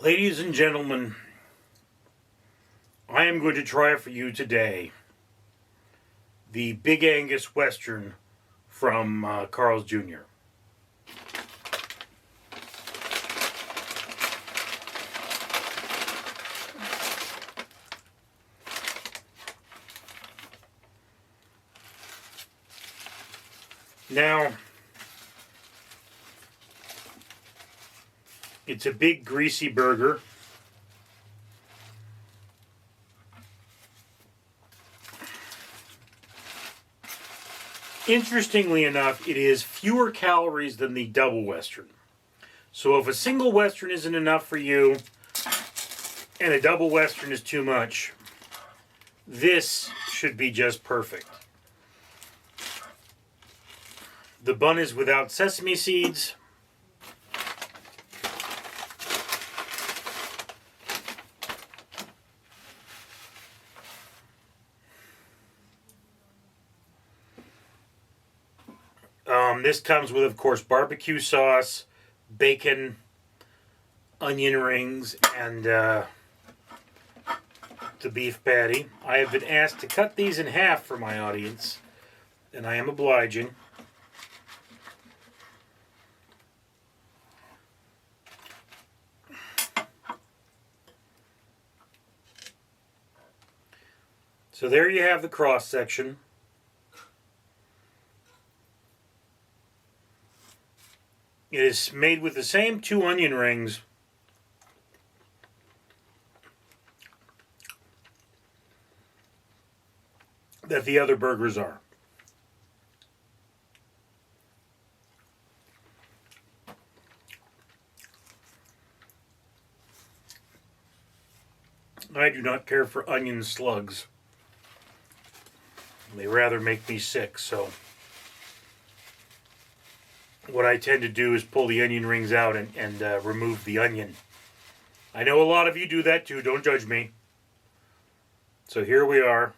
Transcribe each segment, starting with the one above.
Ladies and gentlemen, I am going to try for you today the Big Angus Western from Carl's Jr. Now, it's a big greasy burger. Interestingly enough, it is fewer calories than the double Western. So if a single Western isn't enough for you and a double Western is too much, this should be just perfect. The bun is without sesame seeds. This comes with, of course, barbecue sauce, bacon, onion rings, and the beef patty. I have been asked to cut these in half for my audience, and I am obliging. So there you have the cross section. It is made with the same 2 onion rings that the other burgers are. I do not care for onion slugs. They rather make me sick, so what I tend to do is pull the onion rings out and remove the onion. I know a lot of you do that too, don't judge me. So here we are.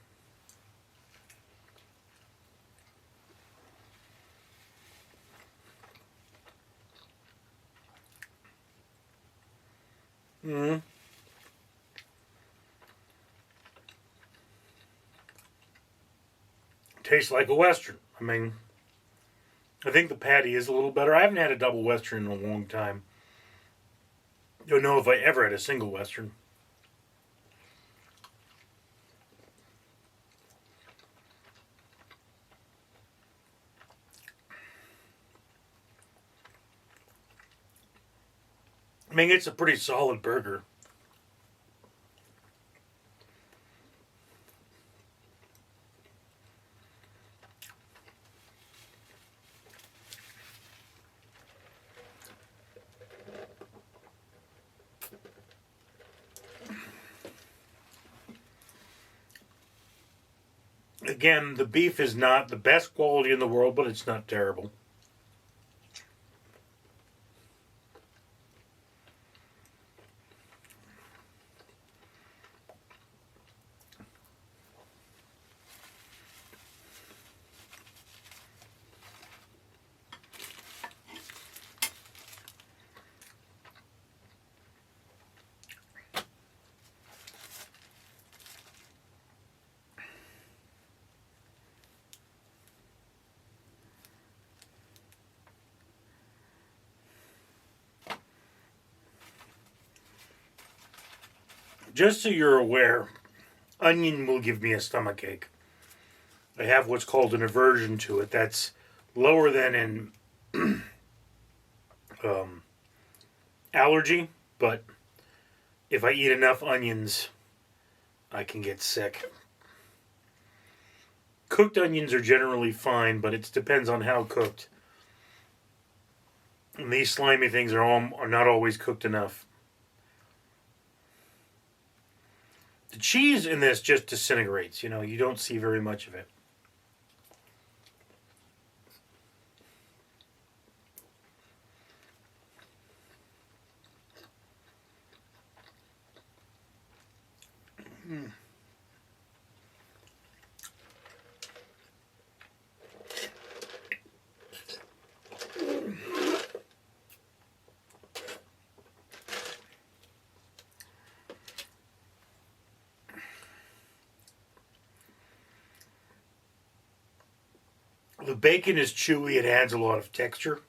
Tastes like a Western. I mean, I think the patty is a little better. I haven't had a double Western in a long time. Don't know if I ever had a single Western. I mean, it's a pretty solid burger. Again, the beef is not the best quality in the world, but it's not terrible. Just so you're aware, onion will give me a stomachache. I have what's called an aversion to it. That's lower than in allergy, but if I eat enough onions, I can get sick. Cooked onions are generally fine, but it depends on how cooked. And these slimy things are not always cooked enough. The cheese in this just disintegrates. You don't see very much of it. The bacon is chewy. It adds a lot of texture.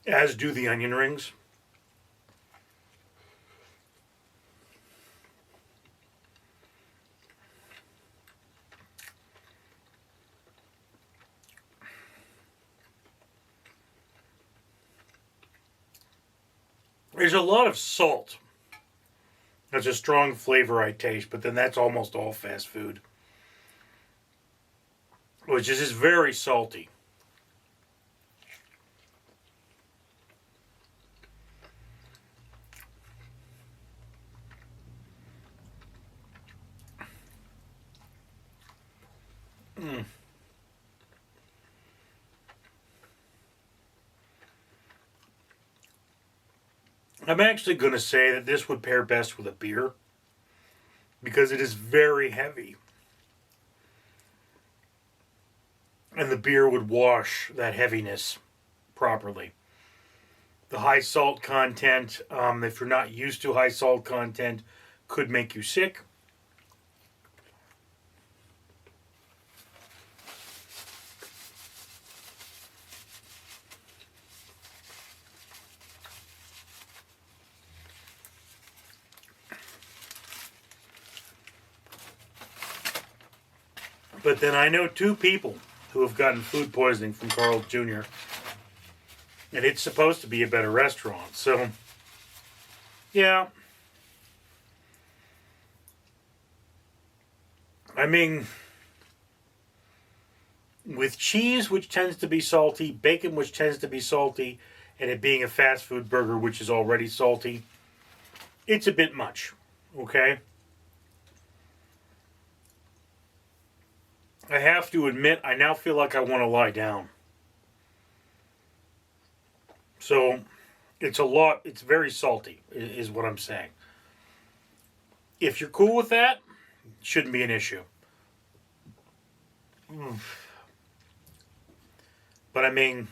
As do the onion rings. There's a lot of salt. That's a strong flavor I taste, but then that's almost all fast food. Which is just very salty. I'm actually going to say that this would pair best with a beer because it is very heavy. And the beer would wash that heaviness properly. The high salt content, if you're not used to high salt content, could make you sick. But then I know two people who have gotten food poisoning from Carl's Jr. And it's supposed to be a better restaurant. So, yeah. I mean, with cheese, which tends to be salty, bacon, which tends to be salty, and it being a fast food burger, which is already salty, it's a bit much. Okay? I have to admit, I now feel like I want to lie down. So, it's a lot, it's very salty, is what I'm saying. If you're cool with that, it shouldn't be an issue. But I mean,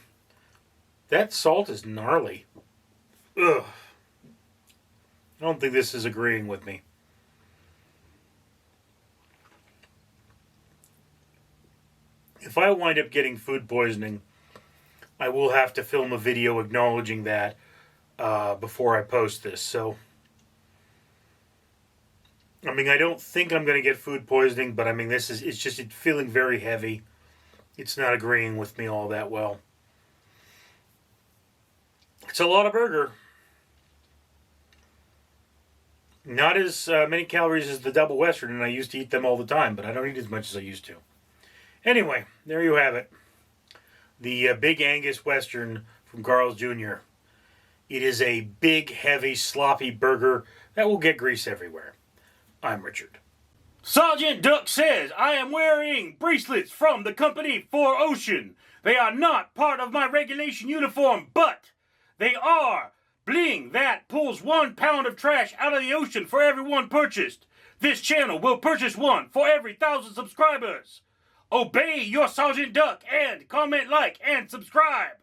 that salt is gnarly. Ugh. I don't think this is agreeing with me. If I wind up getting food poisoning, I will have to film a video acknowledging that before I post this. So, I mean, I don't think I'm going to get food poisoning, but I mean, it's just feeling very heavy. It's not agreeing with me all that well. It's a lot of burger. Not as many calories as the Double Western, and I used to eat them all the time, but I don't eat as much as I used to. Anyway, there you have it. The Big Angus Western from Carl's Jr. It is a big, heavy, sloppy burger that will get grease everywhere. I'm Richard. Sergeant Duck says, I am wearing bracelets from the company 4Ocean. They are not part of my regulation uniform, but they are bling that pulls 1 pound of trash out of the ocean for every one purchased. This channel will purchase one for every 1,000 subscribers. Obey your Sergeant Duck and comment, like, and subscribe.